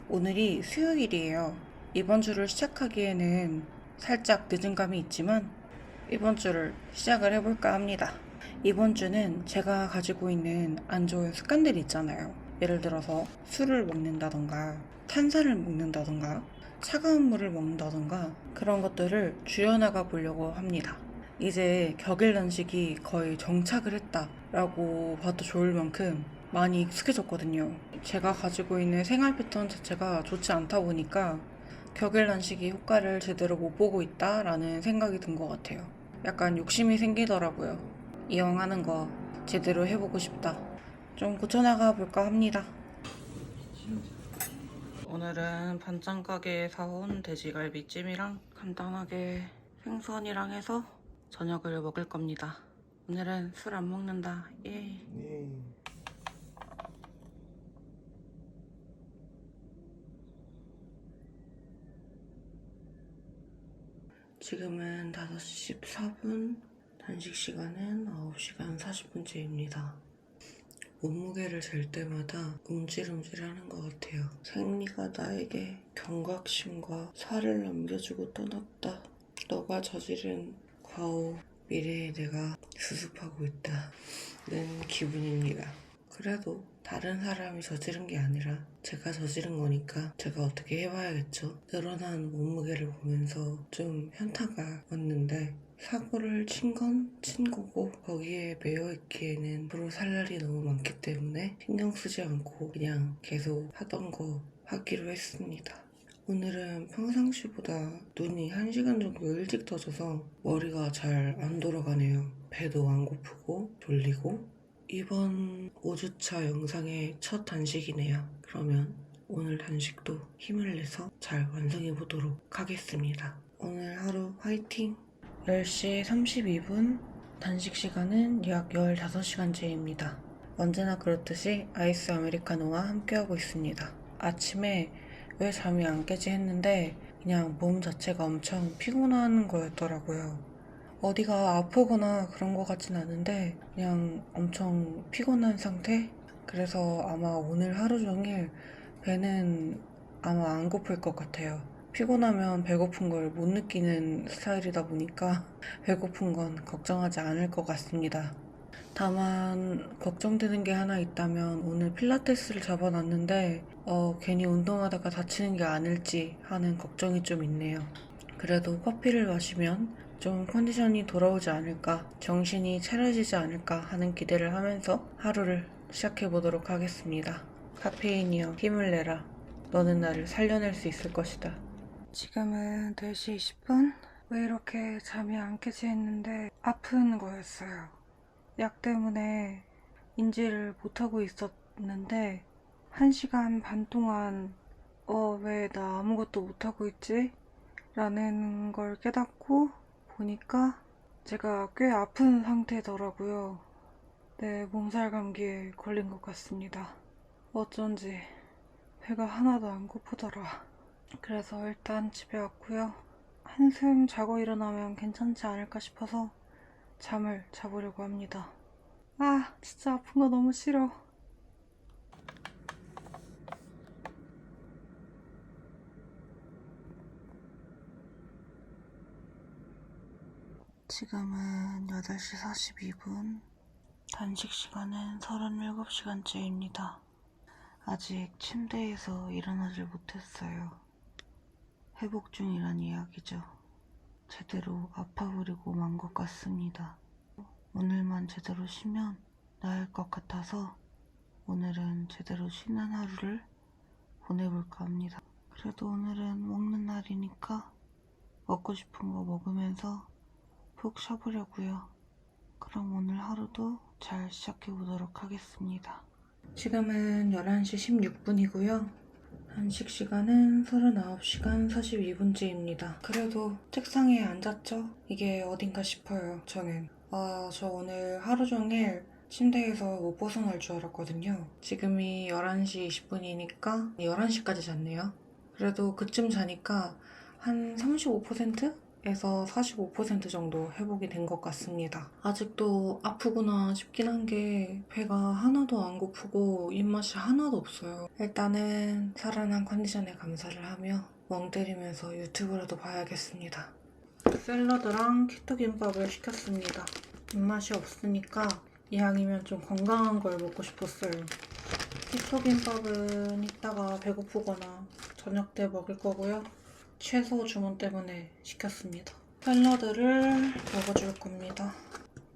오늘이 수요일이에요. 이번 주를 시작하기에는 살짝 늦은 감이 있지만 이번 주를 시작을 해볼까 합니다. 이번 주는 제가 가지고 있는 안 좋은 습관들이 있잖아요. 예를 들어서 술을 먹는다던가 탄산을 먹는다던가 차가운 물을 먹는다던가 그런 것들을 줄여나가 보려고 합니다. 이제 격일 단식이 거의 정착을 했다라고 봐도 좋을 만큼 많이 익숙해졌거든요. 제가 가지고 있는 생활 패턴 자체가 좋지 않다 보니까 격일 단식이 효과를 제대로 못 보고 있다라는 생각이 든 것 같아요. 약간 욕심이 생기더라고요. 이왕 하는 거 제대로 해보고 싶다. 좀 고쳐나가 볼까 합니다. 오늘은 반찬 가게에 사온 돼지갈비찜이랑 간단하게 생선이랑 해서 저녁을 먹을 겁니다. 오늘은 술 안 먹는다. 예. 지금은 5시 14분, 단식 시간은 9시간 40분째입니다. 몸무게를 잴 때마다 움찔움찔하는 것 같아요. 생리가 나에게 경각심과 살을 남겨주고 떠났다. 너가 저지른 과오, 미래의 내가 수습하고 있다는 기분입니다. 그래도 다른 사람이 저지른 게 아니라 제가 저지른 거니까 제가 어떻게 해봐야겠죠. 늘어난 몸무게를 보면서 좀 현타가 왔는데 사고를 친 건 친 거고 거기에 매여있기에는 앞으로 살 날이 너무 많기 때문에 신경 쓰지 않고 그냥 계속 하던 거 하기로 했습니다. 오늘은 평상시보다 눈이 1시간 정도 일찍 떠져서 머리가 잘 안 돌아가네요. 배도 안 고프고 졸리고. 이번 5주차 영상의 첫 단식이네요. 그러면 오늘 단식도 힘을 내서 잘 완성해 보도록 하겠습니다. 오늘 하루 화이팅! 10시 32분, 단식 시간은 약 15시간째입니다. 언제나 그렇듯이 아이스 아메리카노와 함께하고 있습니다. 아침에 왜 잠이 안 깨지 했는데 그냥 몸 자체가 엄청 피곤한 거였더라고요. 어디가 아프거나 그런 것 같진 않은데 그냥 엄청 피곤한 상태? 그래서 아마 오늘 하루 종일 배는 아마 안 고플 것 같아요. 피곤하면 배고픈 걸 못 느끼는 스타일이다 보니까 배고픈 건 걱정하지 않을 것 같습니다. 다만 걱정되는 게 하나 있다면 오늘 필라테스를 잡아놨는데 괜히 운동하다가 다치는 게 아닐지 하는 걱정이 좀 있네요. 그래도 커피를 마시면 좀 컨디션이 돌아오지 않을까, 정신이 차려지지 않을까 하는 기대를 하면서 하루를 시작해보도록 하겠습니다. 카페인이여 힘을 내라. 너는 나를 살려낼 수 있을 것이다. 지금은 4시 20분? 왜 이렇게 잠이 안 깨지 했는데 아픈 거였어요. 약 때문에 인지를 못하고 있었는데 1시간 반 동안 왜 나 아무것도 못하고 있지? 라는 걸 깨닫고 보니까 제가 꽤 아픈 상태더라고요. 네, 몸살 감기에 걸린 것 같습니다. 어쩐지 배가 하나도 안 고프더라. 그래서 일단 집에 왔고요. 한숨 자고 일어나면 괜찮지 않을까 싶어서 잠을 자보려고 합니다. 아, 진짜 아픈 거 너무 싫어. 지금은 8시 42분. 단식 시간은 37시간째입니다. 아직 침대에서 일어나질 못했어요. 회복 중이란 이야기죠. 제대로 아파버리고 만 것 같습니다. 오늘만 제대로 쉬면 나을 것 같아서 오늘은 제대로 쉬는 하루를 보내볼까 합니다. 그래도 오늘은 먹는 날이니까 먹고 싶은 거 먹으면서 푹 쉬어보려고요. 그럼 오늘 하루도 잘 시작해보도록 하겠습니다. 지금은 11시 16분이고요. 단식 시간은 39시간 42분째입니다. 그래도 책상에 앉았죠? 이게 어딘가 싶어요, 저는. 저 오늘 하루 종일 침대에서 못 벗어날 줄 알았거든요. 지금이 11시 20분이니까 11시까지 잤네요. 그래도 그쯤 자니까 한 35%? 45% 정도 회복이 된 것 같습니다. 아직도 아프구나 싶긴 한 게 배가 하나도 안 고프고 입맛이 하나도 없어요. 일단은 살아난 컨디션에 감사를 하며 멍 때리면서 유튜브라도 봐야겠습니다. 샐러드랑 키토김밥을 시켰습니다. 입맛이 없으니까 이왕이면 좀 건강한 걸 먹고 싶었어요. 키토김밥은 이따가 배고프거나 저녁 때 먹을 거고요. 채소 주문 때문에 시켰습니다. 샐러드를 먹어줄 겁니다.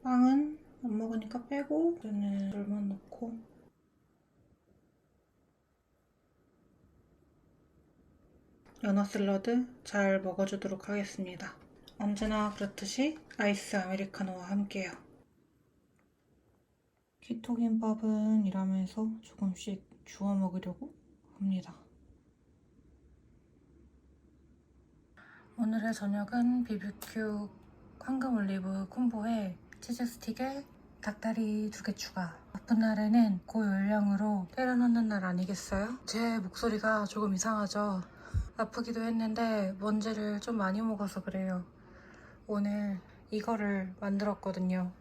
빵은 안 먹으니까 빼고 얘는 물만 넣고 연어 샐러드 잘 먹어주도록 하겠습니다. 언제나 그렇듯이 아이스 아메리카노와 함께요. 키토김밥은 일하면서 조금씩 주워 먹으려고 합니다. 오늘의 저녁은 BBQ 황금 올리브 콤보에 치즈 스틱에 닭다리 2개 추가. 아픈 날에는 고열량으로 때려 넣는 날 아니겠어요? 제 목소리가 조금 이상하죠? 아프기도 했는데 먼지를 좀 많이 먹어서 그래요. 오늘 이거를 만들었거든요.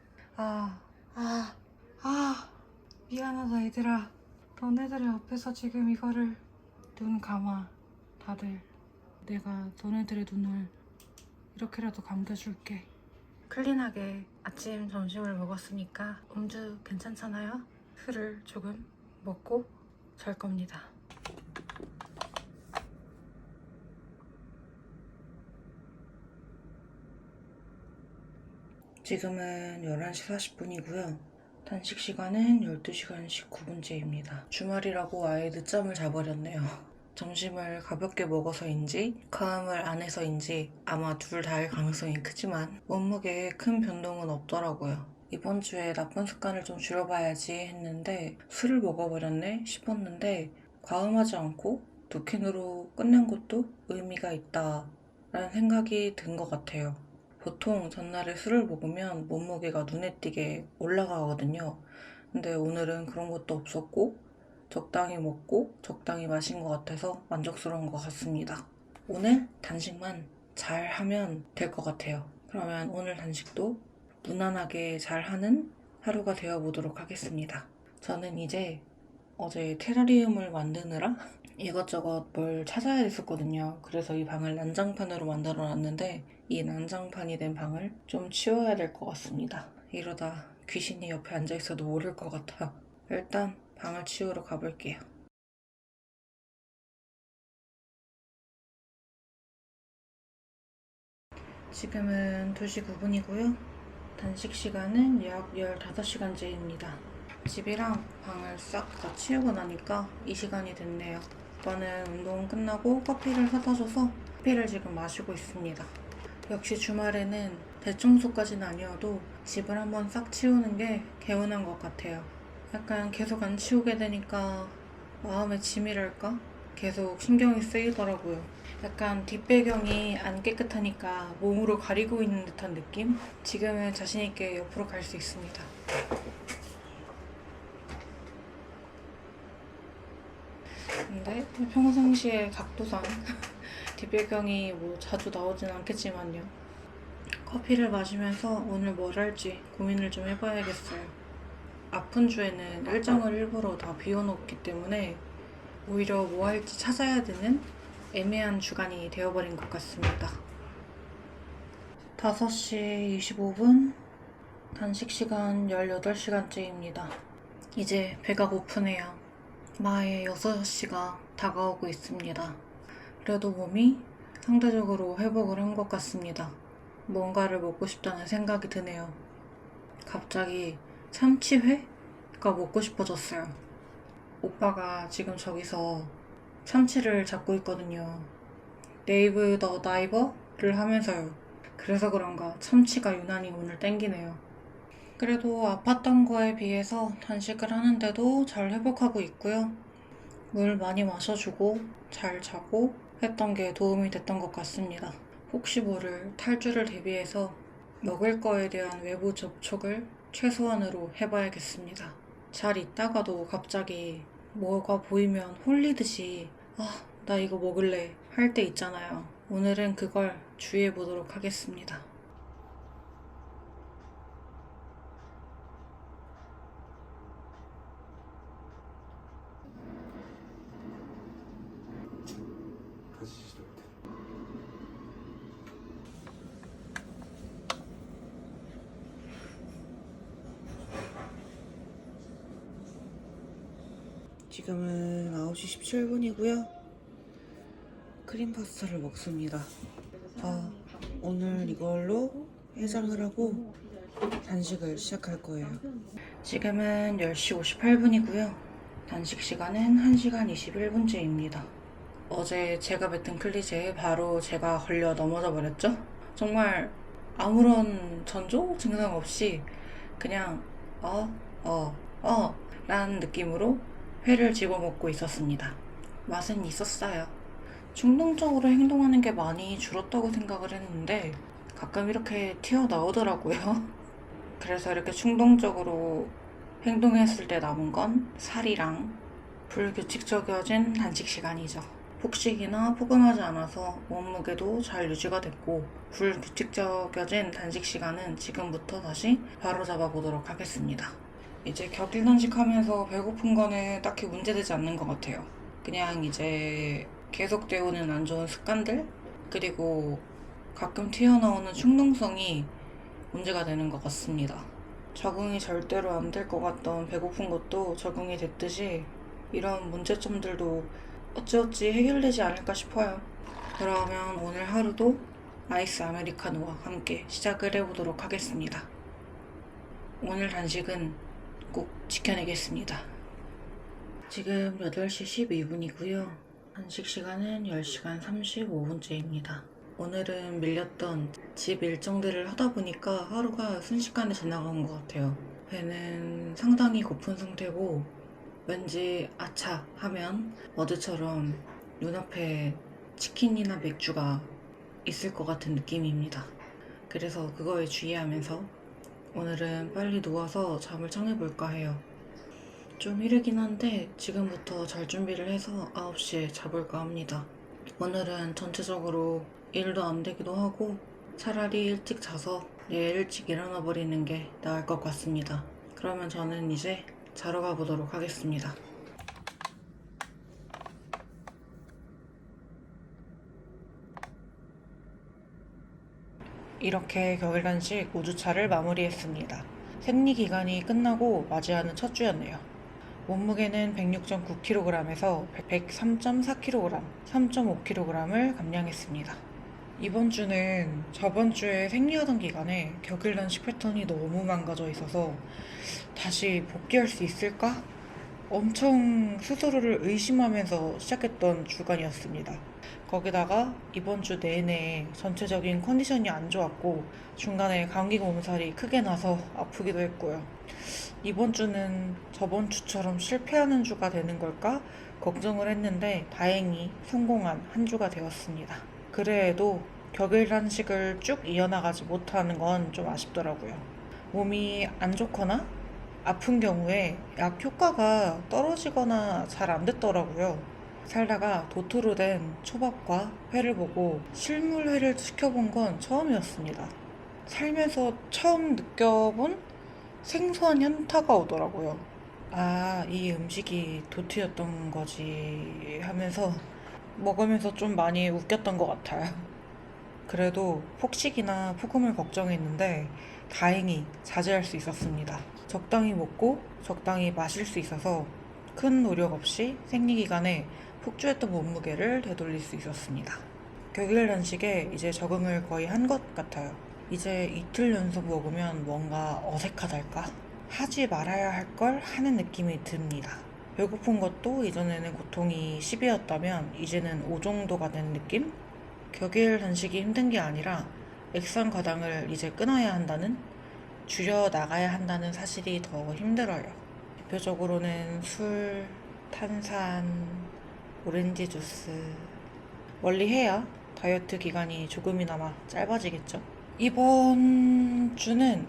미안하다 얘들아. 너네들 앞에서 지금 이거를 눈 감아. 다들 내가 너네들의 눈을 이렇게라도 감겨줄게. 클린하게 아침 점심을 먹었으니까 음주 괜찮잖아요? 술을 조금 먹고 잘 겁니다. 지금은 11시 40분이고요. 단식 시간은 12시간 19분째입니다. 주말이라고 아예 늦잠을 자버렸네요. 점심을 가볍게 먹어서인지 과음을 안 해서인지 아마 둘 다일 가능성이 크지만 몸무게에 큰 변동은 없더라고요. 이번 주에 나쁜 습관을 좀 줄여봐야지 했는데 술을 먹어버렸네 싶었는데 과음하지 않고 2캔으로 끝낸 것도 의미가 있다 라는 생각이 든 것 같아요. 보통 전날에 술을 먹으면 몸무게가 눈에 띄게 올라가거든요. 근데 오늘은 그런 것도 없었고 적당히 먹고 적당히 마신 것 같아서 만족스러운 것 같습니다. 오늘 단식만 잘 하면 될 것 같아요. 그러면 오늘 단식도 무난하게 잘하는 하루가 되어보도록 하겠습니다. 저는 이제 어제 테라리움을 만드느라 이것저것 뭘 찾아야 됐었거든요. 그래서 이 방을 난장판으로 만들어 놨는데 이 난장판이 된 방을 좀 치워야 될 것 같습니다. 이러다 귀신이 옆에 앉아있어도 모를 것 같아. 일단 방을 치우러 가볼게요. 지금은 2시 9분이고요. 단식 시간은 약 15시간째입니다. 집이랑 방을 싹 다 치우고 나니까 이 시간이 됐네요. 오빠는 운동 끝나고 커피를 사다 줘서 커피를 지금 마시고 있습니다. 역시 주말에는 대청소까지는 아니어도 집을 한번 싹 치우는 게 개운한 것 같아요. 약간 계속 안 치우게 되니까 마음의 짐이랄까? 계속 신경이 쓰이더라고요. 약간 뒷배경이 안 깨끗하니까 몸으로 가리고 있는 듯한 느낌? 지금은 자신있게 옆으로 갈 수 있습니다. 근데 평상시에 각도상 뒷배경이 뭐 자주 나오진 않겠지만요. 커피를 마시면서 오늘 뭘 할지 고민을 좀 해봐야겠어요. 아픈 주에는 일정을 일부러 다 비워놓기 때문에 오히려 뭐 할지 찾아야 되는 애매한 주간이 되어버린 것 같습니다. 5시 25분 단식 시간 18시간째입니다. 이제 배가 고프네요. 마의 6시가 다가오고 있습니다. 그래도 몸이 상대적으로 회복을 한 것 같습니다. 뭔가를 먹고 싶다는 생각이 드네요. 갑자기 참치회가 먹고 싶어졌어요. 오빠가 지금 저기서 참치를 잡고 있거든요. 네이브 더 다이버를 하면서요. 그래서 그런가 참치가 유난히 오늘 땡기네요. 그래도 아팠던 거에 비해서 단식을 하는데도 잘 회복하고 있고요. 물 많이 마셔주고 잘 자고 했던 게 도움이 됐던 것 같습니다. 혹시 모를 탈주를 대비해서 먹을 거에 대한 외부 접촉을 최소한으로 해봐야겠습니다. 잘 있다가도 갑자기 뭐가 보이면 홀리듯이 나 이거 먹을래 할 때 있잖아요. 오늘은 그걸 주의해 보도록 하겠습니다. 다시 시도해. 지금은 9시 17분이고요. 크림 파스타를 먹습니다. 오늘 이걸로 해장을 하고 단식을 시작할 거예요. 지금은 10시 58분이고요. 단식 시간은 1시간 21분째입니다. 어제 제가 뱉은 클리셰에 바로 제가 걸려 넘어져 버렸죠? 정말 아무런 전조 증상 없이 그냥 라는 느낌으로 회를 집어먹고 있었습니다. 맛은 있었어요. 충동적으로 행동하는 게 많이 줄었다고 생각을 했는데 가끔 이렇게 튀어나오더라고요. 그래서 이렇게 충동적으로 행동했을 때 남은 건 살이랑 불규칙적이어진 단식 시간이죠. 폭식이나 포금하지 않아서 몸무게도 잘 유지가 됐고 불규칙적이어진 단식 시간은 지금부터 다시 바로잡아 보도록 하겠습니다. 이제 격일 단식하면서 배고픈 거는 딱히 문제되지 않는 것 같아요. 그냥 이제 계속되어 오는 안 좋은 습관들 그리고 가끔 튀어나오는 충동성이 문제가 되는 것 같습니다. 적응이 절대로 안 될 것 같던 배고픈 것도 적응이 됐듯이 이런 문제점들도 어찌어찌 해결되지 않을까 싶어요. 그러면 오늘 하루도 아이스 아메리카노와 함께 시작을 해보도록 하겠습니다. 오늘 단식은 꼭 지켜내겠습니다. 지금 8시 12분이고요. 단식 시간은 10시간 35분째입니다. 오늘은 밀렸던 집 일정들을 하다 보니까 하루가 순식간에 지나간 것 같아요. 배는 상당히 고픈 상태고 왠지 아차 하면 어제처럼 눈앞에 치킨이나 맥주가 있을 것 같은 느낌입니다. 그래서 그거에 주의하면서 오늘은 빨리 누워서 잠을 청해볼까 해요. 좀 이르긴 한데 지금부터 잘 준비를 해서 9시에 자볼까 합니다. 오늘은 전체적으로 일도 안 되기도 하고 차라리 일찍 자서 내일 일찍 일어나 버리는 게 나을 것 같습니다. 그러면 저는 이제 자러 가보도록 하겠습니다. 이렇게 격일 단식 5주차를 마무리했습니다. 생리기간이 끝나고 맞이하는 첫 주였네요. 몸무게는 106.9kg에서 103.4kg, 3.5kg을 감량했습니다. 이번 주는 저번 주에 생리하던 기간에 격일 단식 패턴이 너무 망가져 있어서 다시 복귀할 수 있을까? 엄청 스스로를 의심하면서 시작했던 주간이었습니다. 거기다가 이번 주 내내 전체적인 컨디션이 안 좋았고 중간에 감기 몸살이 크게 나서 아프기도 했고요. 이번 주는 저번 주처럼 실패하는 주가 되는 걸까 걱정을 했는데 다행히 성공한 한 주가 되었습니다. 그래도 격일 단식을 쭉 이어나가지 못하는 건 좀 아쉽더라고요. 몸이 안 좋거나 아픈 경우에 약 효과가 떨어지거나 잘 안 됐더라고요. 살다가 도토로 된 초밥과 회를 보고 실물회를 시켜본 건 처음이었습니다. 살면서 처음 느껴본 생소한 현타가 오더라고요. 아, 이 음식이 도토였던 거지 하면서 먹으면서 좀 많이 웃겼던 것 같아요. 그래도 폭식이나 폭음을 걱정했는데 다행히 자제할 수 있었습니다. 적당히 먹고 적당히 마실 수 있어서 큰 노력 없이 생리기간에 폭주했던 몸무게를 되돌릴 수 있었습니다. 격일 단식에 이제 적응을 거의 한 것 같아요. 이제 이틀 연속 먹으면 뭔가 어색하달까? 하지 말아야 할 걸 하는 느낌이 듭니다. 배고픈 것도 이전에는 고통이 10이었다면 이제는 5 정도가 된 느낌? 격일 단식이 힘든 게 아니라 액상 과당을 이제 끊어야 한다는, 줄여 나가야 한다는 사실이 더 힘들어요. 대표적으로는 술, 탄산, 오렌지 주스. 멀리 해야 다이어트 기간이 조금이나마 짧아지겠죠. 이번 주는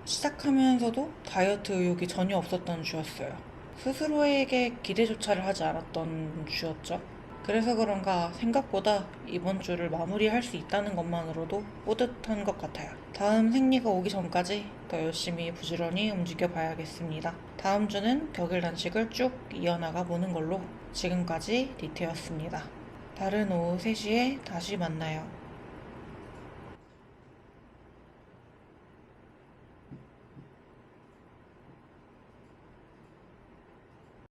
시작하면서도 다이어트 의욕이 전혀 없었던 주였어요. 스스로에게 기대조차를 하지 않았던 주였죠. 그래서 그런가 생각보다 이번 주를 마무리할 수 있다는 것만으로도 뿌듯한 것 같아요. 다음 생리가 오기 전까지 더 열심히 부지런히 움직여 봐야겠습니다. 다음 주는 격일 단식을 쭉 이어나가 보는 걸로. 지금까지 니트였습니다. 다른 오후 3시에 다시 만나요.